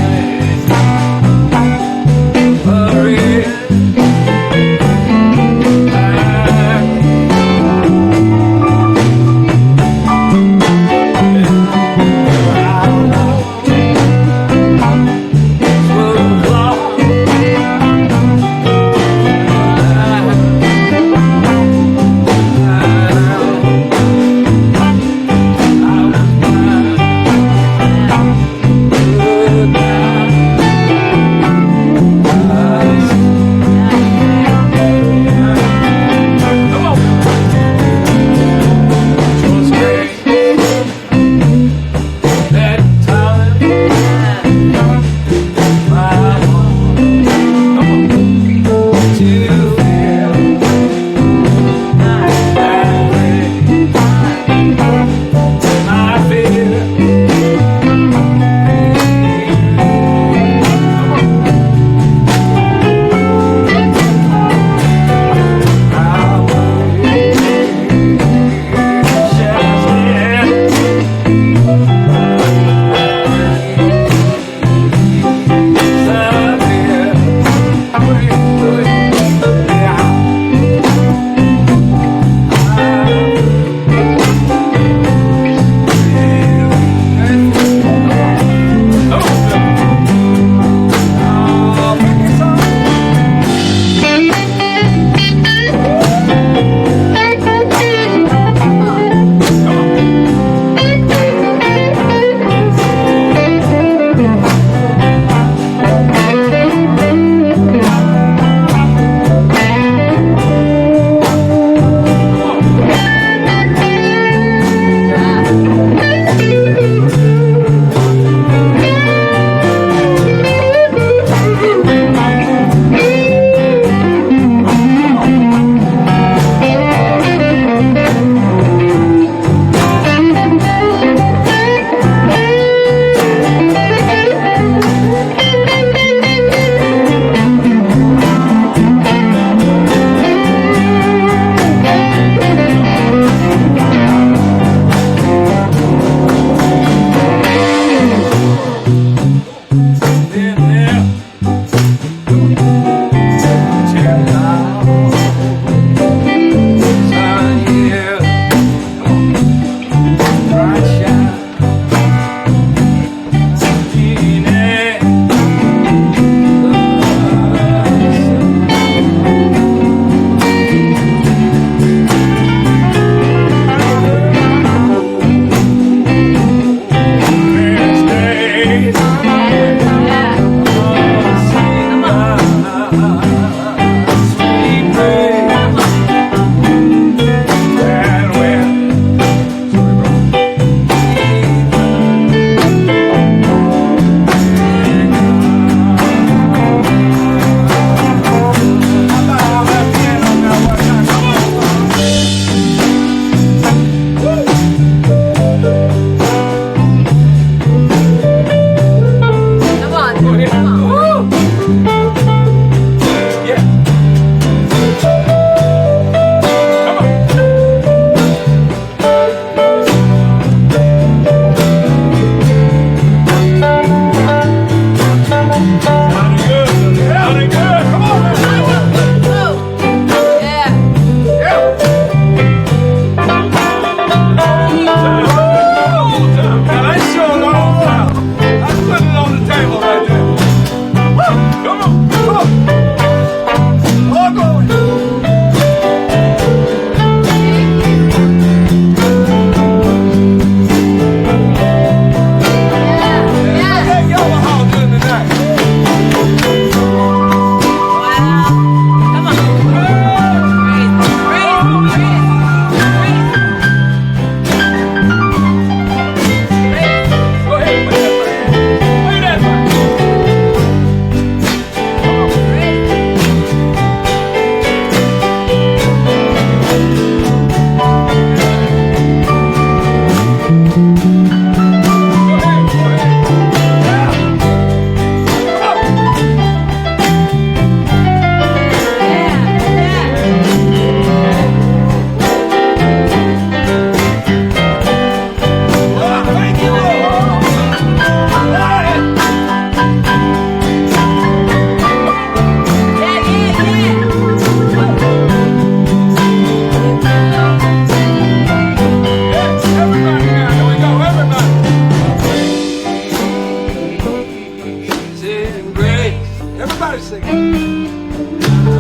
[SPEAKER 4] Everybody sing it.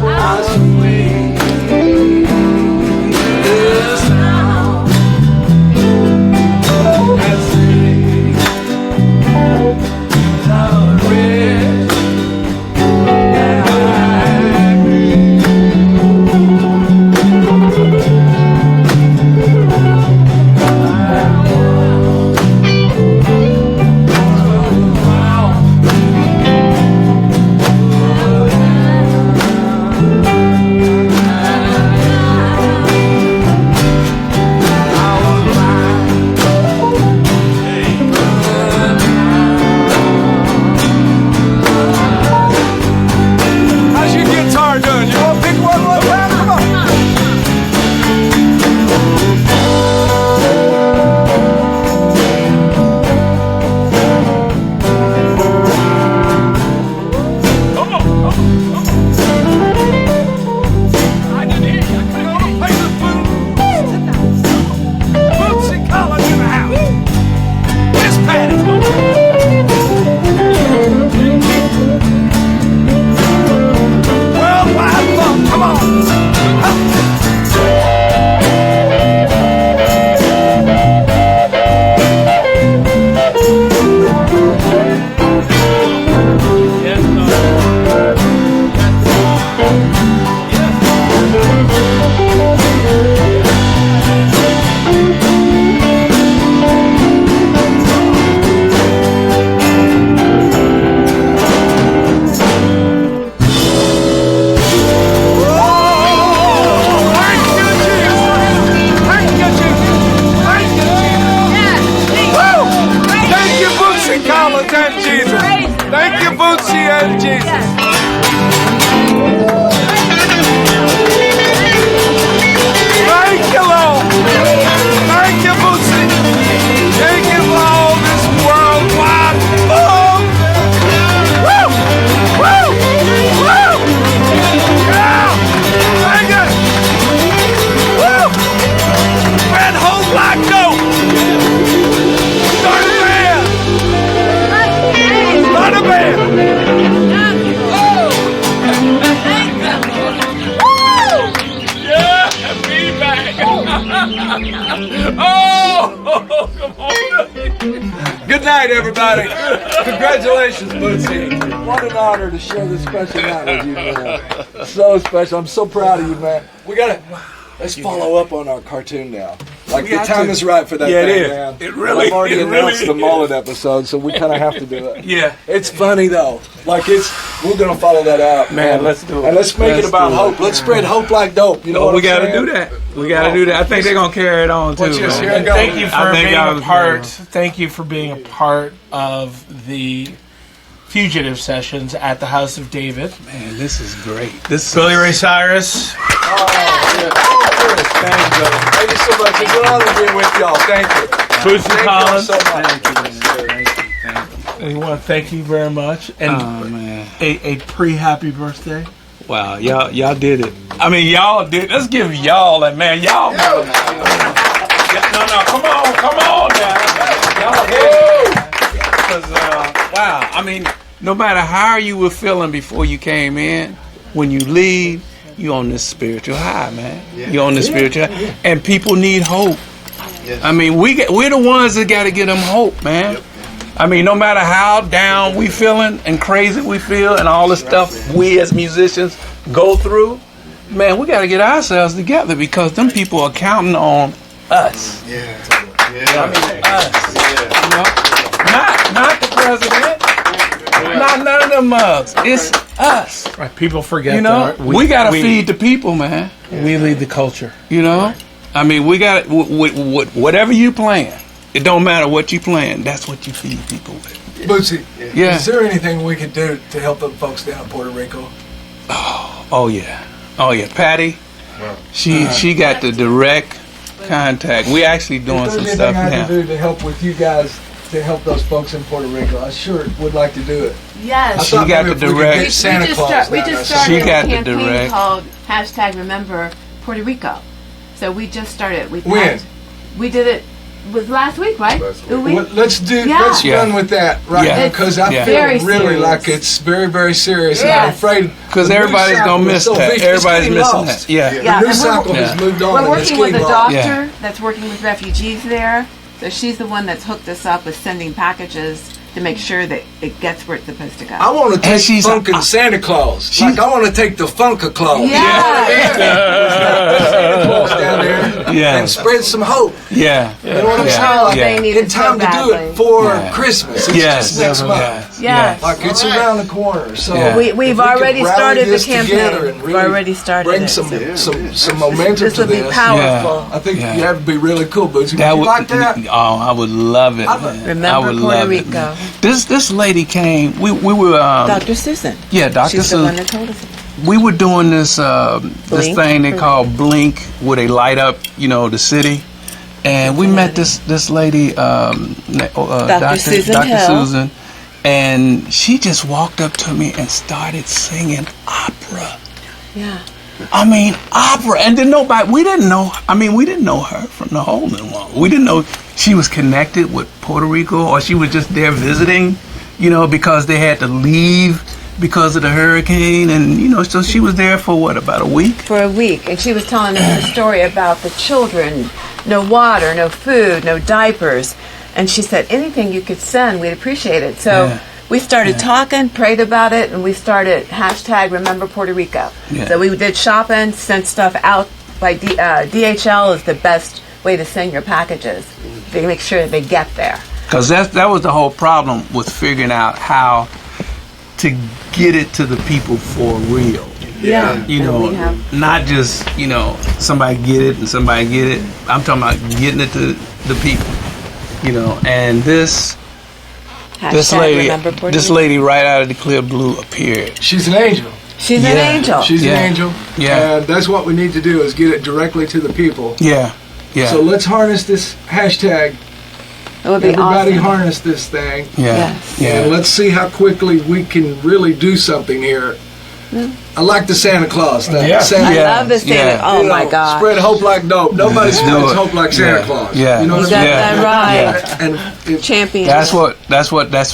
[SPEAKER 4] How sweet the sound that sings the rich and how's your guitar doing? You want to pick one time? Come on. I didn't hear you. I couldn't play the Bootsy Collins in the house. Miss Patty. Worldwide fun. Come on. Thank you, Bootsy Collins and Jesus. Thank you, Bootsy and Jesus. Thank you, Lord. Thank you, Bootsy. Thank you for all this worldwide love. Woo! Woo! Woo! Yeah! Thank you. Woo! Red hope like dope. Start a band. Start a band.
[SPEAKER 7] Yeah, feedback. Oh, come on.
[SPEAKER 4] Good night, everybody. Congratulations, Bootsy. What an honor to share this special night with you, man. So special. I'm so proud of you, man. Let's follow up on our cartoon now. Like, the time is right for that
[SPEAKER 7] Yeah, it
[SPEAKER 4] thing,
[SPEAKER 7] is.
[SPEAKER 4] man.
[SPEAKER 7] It really-
[SPEAKER 4] I've already
[SPEAKER 7] it
[SPEAKER 4] announced
[SPEAKER 7] really
[SPEAKER 4] the mullet episode, so we kind of have to do it.
[SPEAKER 7] Yeah.
[SPEAKER 4] It's funny, though. Like, we're going to follow that out.
[SPEAKER 7] Man, let's do it.
[SPEAKER 4] And let's make it
[SPEAKER 7] Let's
[SPEAKER 4] about
[SPEAKER 7] do it.
[SPEAKER 4] hope. Let's spread hope like dope. You know what
[SPEAKER 7] we
[SPEAKER 4] I'm
[SPEAKER 7] got to
[SPEAKER 4] saying?
[SPEAKER 7] do that. We got to do that. I think they're going to carry it on, too.
[SPEAKER 4] Well, just
[SPEAKER 7] man.
[SPEAKER 4] here it goes.
[SPEAKER 1] Thank you
[SPEAKER 7] I
[SPEAKER 1] for
[SPEAKER 7] think
[SPEAKER 1] being
[SPEAKER 7] I
[SPEAKER 1] a
[SPEAKER 7] was
[SPEAKER 1] part.
[SPEAKER 7] going.
[SPEAKER 1] Thank you for being a part of the Fugitive Sessions at the House of David.
[SPEAKER 7] Man, this is great. This
[SPEAKER 1] Billy Ray Cyrus.
[SPEAKER 4] Thank you so much. It's an honor to be with y'all. Thank you.
[SPEAKER 1] Bootsy
[SPEAKER 4] Thank y'all
[SPEAKER 1] Collins.
[SPEAKER 4] so much.
[SPEAKER 7] Thank you.
[SPEAKER 1] We want to thank you very much. And
[SPEAKER 7] Oh, man.
[SPEAKER 1] a pre-happy birthday.
[SPEAKER 7] Wow, y'all did it. I mean, y'all did. Let's give y'all that, man. Y'all. No, come on now. Y'all. Because, wow, I mean, no matter how you were feeling before you came in, when you leave, you on this spiritual high, man. You on this spiritual high. And people need hope.
[SPEAKER 6] Yes.
[SPEAKER 7] I mean, we're the ones that got to get them hope, man.
[SPEAKER 6] Yep.
[SPEAKER 7] I mean, no matter how down we feeling and crazy we feel and all the stuff we as musicians go through, man, we got to get ourselves together because them people are counting on us.
[SPEAKER 6] Yeah.
[SPEAKER 7] I mean, us. You know? Not the president. Not none of them mugs. It's us.
[SPEAKER 1] Right, people forget
[SPEAKER 7] You know,
[SPEAKER 1] that
[SPEAKER 7] we got to feed the people, man.
[SPEAKER 1] We lead the culture.
[SPEAKER 7] You know, I mean, we got whatever you playing. It don't matter what you playing. That's what you feed people with.
[SPEAKER 4] Bootsy,
[SPEAKER 7] Yeah.
[SPEAKER 4] is there anything we could do to help the folks down in Puerto Rico?
[SPEAKER 7] Oh yeah. Patty. She got the direct contact. We actually doing
[SPEAKER 4] If
[SPEAKER 7] some
[SPEAKER 4] there's
[SPEAKER 7] stuff
[SPEAKER 4] anything I
[SPEAKER 7] now.
[SPEAKER 4] can do to help with you guys to help those folks in Puerto Rico, I sure would like to do it. I
[SPEAKER 5] Yes.
[SPEAKER 7] She
[SPEAKER 4] thought
[SPEAKER 7] got
[SPEAKER 4] maybe
[SPEAKER 7] the
[SPEAKER 4] if we could
[SPEAKER 7] direct-
[SPEAKER 4] get Santa Claus
[SPEAKER 5] we
[SPEAKER 4] down there
[SPEAKER 5] just
[SPEAKER 4] sometime.
[SPEAKER 5] started
[SPEAKER 7] She got
[SPEAKER 5] a
[SPEAKER 7] the
[SPEAKER 5] campaign
[SPEAKER 7] direct-
[SPEAKER 5] called #Remember Puerto Rico. So we just started.
[SPEAKER 4] When?
[SPEAKER 5] We did it was last week, right? The week?
[SPEAKER 4] Let's
[SPEAKER 5] Yeah.
[SPEAKER 4] let's run with that right
[SPEAKER 7] Yeah.
[SPEAKER 4] now because I
[SPEAKER 7] Yeah.
[SPEAKER 4] feel
[SPEAKER 5] Very
[SPEAKER 4] really
[SPEAKER 5] serious.
[SPEAKER 4] like it's very, very serious. And I'm
[SPEAKER 5] Yes.
[SPEAKER 4] afraid
[SPEAKER 7] Because everybody's gonna miss that. Everybody's missing that. Yeah.
[SPEAKER 5] Yeah,
[SPEAKER 4] The
[SPEAKER 5] and
[SPEAKER 4] news cycle
[SPEAKER 7] Yeah.
[SPEAKER 4] has moved on.
[SPEAKER 5] We're
[SPEAKER 4] and it's
[SPEAKER 5] working with a
[SPEAKER 4] getting lost.
[SPEAKER 5] doctor that's working with refugees there. So she's the one that's hooked us up with sending packages to make sure that it gets where it's supposed to go.
[SPEAKER 4] I want to take
[SPEAKER 7] she's-
[SPEAKER 4] Funkin' Santa Claus. Like I want to take the Funka Claus.
[SPEAKER 5] Yeah.
[SPEAKER 4] Santa Claus down there
[SPEAKER 7] Yeah.
[SPEAKER 4] and spread some hope.
[SPEAKER 7] Yeah.
[SPEAKER 4] You know what I'm
[SPEAKER 7] Yeah.
[SPEAKER 4] saying? Like,
[SPEAKER 5] They need
[SPEAKER 4] in
[SPEAKER 5] it so
[SPEAKER 4] time to do
[SPEAKER 5] badly.
[SPEAKER 4] it for
[SPEAKER 7] Yeah.
[SPEAKER 4] Christmas. It's
[SPEAKER 7] Yes.
[SPEAKER 4] just next month.
[SPEAKER 5] Yes.
[SPEAKER 4] Like it's around the corner. So
[SPEAKER 7] Yeah.
[SPEAKER 5] We've
[SPEAKER 4] if we could
[SPEAKER 5] already
[SPEAKER 4] rally
[SPEAKER 5] started the
[SPEAKER 4] this together
[SPEAKER 5] campaign.
[SPEAKER 4] and
[SPEAKER 5] We've
[SPEAKER 4] really
[SPEAKER 5] already started
[SPEAKER 4] bring
[SPEAKER 5] it.
[SPEAKER 4] some momentum
[SPEAKER 5] This
[SPEAKER 4] to
[SPEAKER 5] would be
[SPEAKER 4] this.
[SPEAKER 5] powerful.
[SPEAKER 4] I think
[SPEAKER 7] Yeah.
[SPEAKER 4] that would be really cool, Bootsy.
[SPEAKER 7] That
[SPEAKER 4] Would you
[SPEAKER 7] would,
[SPEAKER 4] like that?
[SPEAKER 7] oh, I would love it.
[SPEAKER 4] I-
[SPEAKER 7] Man. I
[SPEAKER 5] Remember
[SPEAKER 7] would
[SPEAKER 5] Puerto
[SPEAKER 7] love it.
[SPEAKER 5] Rico.
[SPEAKER 7] This lady came. We were
[SPEAKER 5] Dr. Susan.
[SPEAKER 7] yeah, Dr.
[SPEAKER 5] She's the one
[SPEAKER 7] Susan.
[SPEAKER 5] that told us.
[SPEAKER 7] We were doing this this
[SPEAKER 5] Blink.
[SPEAKER 7] thing they call Blink, where they light up, the city. And we met this lady, Dr.
[SPEAKER 5] Susan
[SPEAKER 7] Dr.
[SPEAKER 5] Hill.
[SPEAKER 7] Susan, and she just walked up to me and started singing opera.
[SPEAKER 5] Yeah.
[SPEAKER 7] I mean, opera, and then we didn't know. I mean, we didn't know her from the hole in one. We didn't know she was connected with Puerto Rico, or she was just there visiting, because they had to leave because of the hurricane, and so she was there for about a week.
[SPEAKER 5] For a week. And she was telling us a story about the children. No water, no food, no diapers. And she said, anything you could send, we'd appreciate it. So
[SPEAKER 7] Yeah.
[SPEAKER 5] we started talking, prayed about it, and we started hashtag Remember Puerto Rico.
[SPEAKER 7] Yeah.
[SPEAKER 5] So we did shopping, sent stuff out by DHL is the best way to send your packages. They make sure that they get there.
[SPEAKER 7] Because that was the whole problem with figuring out how to get it to the people for real.
[SPEAKER 5] Yeah. And we have
[SPEAKER 7] Not just, somebody get it and somebody get it. I'm talking about getting it to the people, and this
[SPEAKER 5] hashtag Remember Puerto Rico.
[SPEAKER 7] lady right out of the clear blue appeared.
[SPEAKER 4] She's an angel.
[SPEAKER 5] She's an
[SPEAKER 7] Yeah.
[SPEAKER 5] angel.
[SPEAKER 4] She's
[SPEAKER 7] Yeah.
[SPEAKER 4] an angel.
[SPEAKER 7] Yeah.
[SPEAKER 4] And that's what we need to do is get it directly to the people.
[SPEAKER 7] Yeah. Yeah.
[SPEAKER 4] So let's harness this hashtag.
[SPEAKER 5] It would be
[SPEAKER 4] Everybody
[SPEAKER 5] awesome.
[SPEAKER 4] harness this thing.
[SPEAKER 7] yeah.
[SPEAKER 5] Yes.
[SPEAKER 7] Yeah.
[SPEAKER 4] And let's see how quickly we can really do something here. I like the Santa Claus thing.
[SPEAKER 7] Yeah.
[SPEAKER 4] Santa,
[SPEAKER 5] I
[SPEAKER 7] Yeah.
[SPEAKER 5] love this thing.
[SPEAKER 7] Yeah.
[SPEAKER 5] Oh
[SPEAKER 4] you
[SPEAKER 5] my
[SPEAKER 4] know,
[SPEAKER 5] God.
[SPEAKER 4] Spread hope like dope. Nobody
[SPEAKER 7] Do
[SPEAKER 4] spreads
[SPEAKER 7] it.
[SPEAKER 4] hope like Santa
[SPEAKER 7] Yeah.
[SPEAKER 4] Claus.
[SPEAKER 7] Yeah.
[SPEAKER 4] You know
[SPEAKER 5] You
[SPEAKER 4] what
[SPEAKER 5] got
[SPEAKER 4] I mean?
[SPEAKER 5] that right.
[SPEAKER 4] And if,
[SPEAKER 5] Champion.
[SPEAKER 7] That's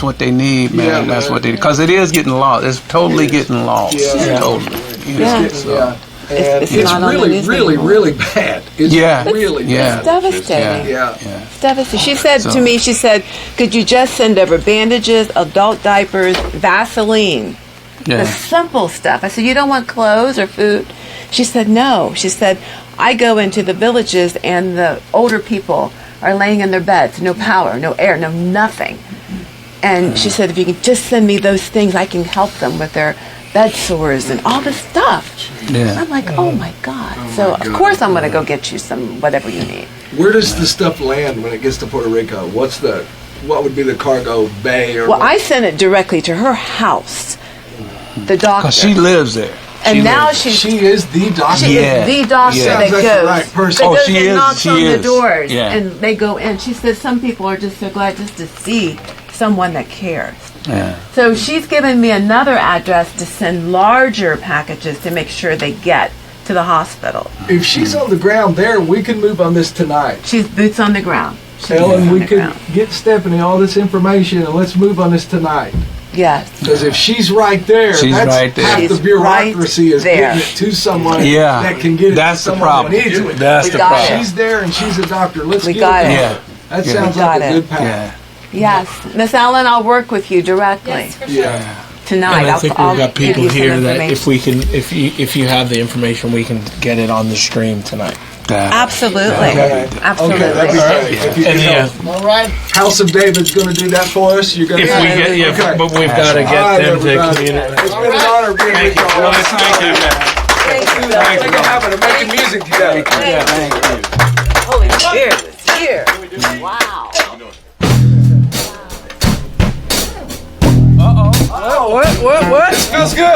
[SPEAKER 7] what they need, man.
[SPEAKER 4] Yeah,
[SPEAKER 7] That's
[SPEAKER 4] man.
[SPEAKER 7] what because it is getting lost. It's totally
[SPEAKER 4] It is.
[SPEAKER 7] getting lost.
[SPEAKER 4] Yeah.
[SPEAKER 7] Totally.
[SPEAKER 5] Yeah.
[SPEAKER 4] yeah. And
[SPEAKER 5] It's
[SPEAKER 4] it's
[SPEAKER 5] not on the
[SPEAKER 4] really,
[SPEAKER 5] news
[SPEAKER 4] really,
[SPEAKER 5] anymore.
[SPEAKER 4] really bad. It's
[SPEAKER 7] Yeah.
[SPEAKER 4] really
[SPEAKER 7] Yeah.
[SPEAKER 5] It's devastating.
[SPEAKER 7] Yeah.
[SPEAKER 4] Yeah.
[SPEAKER 5] It's devastating. She said
[SPEAKER 7] So-
[SPEAKER 5] to me, she said, could you just send over bandages, adult diapers, Vaseline? The
[SPEAKER 7] Yeah.
[SPEAKER 5] simple stuff. I said, you don't want clothes or food? She said, no. She said, I go into the villages and the older people are laying in their beds, no power, no air, no nothing. And she said, if you can just send me those things, I can help them with their bed sores and all this stuff.
[SPEAKER 7] Yeah.
[SPEAKER 5] I'm like, oh my God. So, of course, I'm going to go get you some, whatever you need.
[SPEAKER 4] Where does the stuff land when it gets to Puerto Rico? What would be the cargo bay or
[SPEAKER 5] Well,
[SPEAKER 4] what?
[SPEAKER 5] I sent it directly to her house, the doctor.
[SPEAKER 7] Because she lives there.
[SPEAKER 5] and
[SPEAKER 7] She
[SPEAKER 5] now
[SPEAKER 7] lives-
[SPEAKER 5] she's
[SPEAKER 4] She is the doctor.
[SPEAKER 5] she
[SPEAKER 7] Yeah.
[SPEAKER 5] is the doctor
[SPEAKER 7] Yeah.
[SPEAKER 5] that
[SPEAKER 4] Sounds like
[SPEAKER 5] goes.
[SPEAKER 4] the right person.
[SPEAKER 5] That
[SPEAKER 7] Oh,
[SPEAKER 5] goes
[SPEAKER 7] she
[SPEAKER 5] and
[SPEAKER 7] is.
[SPEAKER 5] knocks
[SPEAKER 7] She
[SPEAKER 5] on the
[SPEAKER 7] is.
[SPEAKER 5] doors,
[SPEAKER 7] Yeah.
[SPEAKER 5] and they go in. She says some people are just so glad just to see someone that cares.
[SPEAKER 7] Yeah.
[SPEAKER 5] So she's given me another address to send larger packages to make sure they get to the hospital.
[SPEAKER 4] If she's on the ground there, we can move on this tonight.
[SPEAKER 5] She's boots on the ground. She's
[SPEAKER 4] Ellen,
[SPEAKER 5] boots on
[SPEAKER 4] we
[SPEAKER 5] the
[SPEAKER 4] could
[SPEAKER 5] ground.
[SPEAKER 4] get Stephanie all this information and let's move on this tonight.
[SPEAKER 5] Yes.
[SPEAKER 4] Because if she's right there,
[SPEAKER 7] She's
[SPEAKER 4] that's
[SPEAKER 7] right there.
[SPEAKER 4] half the
[SPEAKER 5] She's
[SPEAKER 4] bureaucracy
[SPEAKER 5] right
[SPEAKER 4] is
[SPEAKER 5] there.
[SPEAKER 4] getting it to someone
[SPEAKER 7] Yeah.
[SPEAKER 4] that can get it
[SPEAKER 7] That's
[SPEAKER 4] to
[SPEAKER 7] the
[SPEAKER 4] someone
[SPEAKER 7] problem.
[SPEAKER 4] that needs it.
[SPEAKER 7] That's
[SPEAKER 5] We
[SPEAKER 7] the
[SPEAKER 5] got
[SPEAKER 7] problem.
[SPEAKER 5] it.
[SPEAKER 4] She's there and she's a doctor. Let's
[SPEAKER 5] We
[SPEAKER 4] get
[SPEAKER 5] got
[SPEAKER 4] it.
[SPEAKER 5] it.
[SPEAKER 7] Yeah.
[SPEAKER 4] That
[SPEAKER 7] Yeah.
[SPEAKER 4] sounds
[SPEAKER 5] We
[SPEAKER 4] like
[SPEAKER 5] got
[SPEAKER 4] a
[SPEAKER 5] it.
[SPEAKER 4] good path.
[SPEAKER 7] Yeah.
[SPEAKER 5] Yes. Miss Ellen, I'll work with you directly
[SPEAKER 4] Yeah.
[SPEAKER 5] tonight.
[SPEAKER 3] And I
[SPEAKER 5] I'll-
[SPEAKER 3] think
[SPEAKER 5] I'll
[SPEAKER 3] we've got
[SPEAKER 5] give
[SPEAKER 3] people
[SPEAKER 5] you some
[SPEAKER 3] here that
[SPEAKER 5] information.
[SPEAKER 3] if you have the information, we can get it on the stream tonight.
[SPEAKER 5] Absolutely.
[SPEAKER 4] Okay.
[SPEAKER 5] Absolutely.
[SPEAKER 4] Okay, that'd be great. If you
[SPEAKER 3] And
[SPEAKER 4] can help.
[SPEAKER 3] yeah,
[SPEAKER 4] House of David's going to do that for us. You're going
[SPEAKER 3] if
[SPEAKER 4] to
[SPEAKER 3] we get, yeah,
[SPEAKER 4] Okay.
[SPEAKER 3] but we've got to
[SPEAKER 4] All
[SPEAKER 3] get
[SPEAKER 4] right,
[SPEAKER 3] them to
[SPEAKER 4] everybody.
[SPEAKER 3] communicate.
[SPEAKER 4] It's been an honor being with y'all.
[SPEAKER 7] Well, it's thank you.
[SPEAKER 5] Thank you.
[SPEAKER 4] Thank you for having to make music together.
[SPEAKER 5] Holy Spirit is here. Wow.
[SPEAKER 4] Oh, what? Smells good.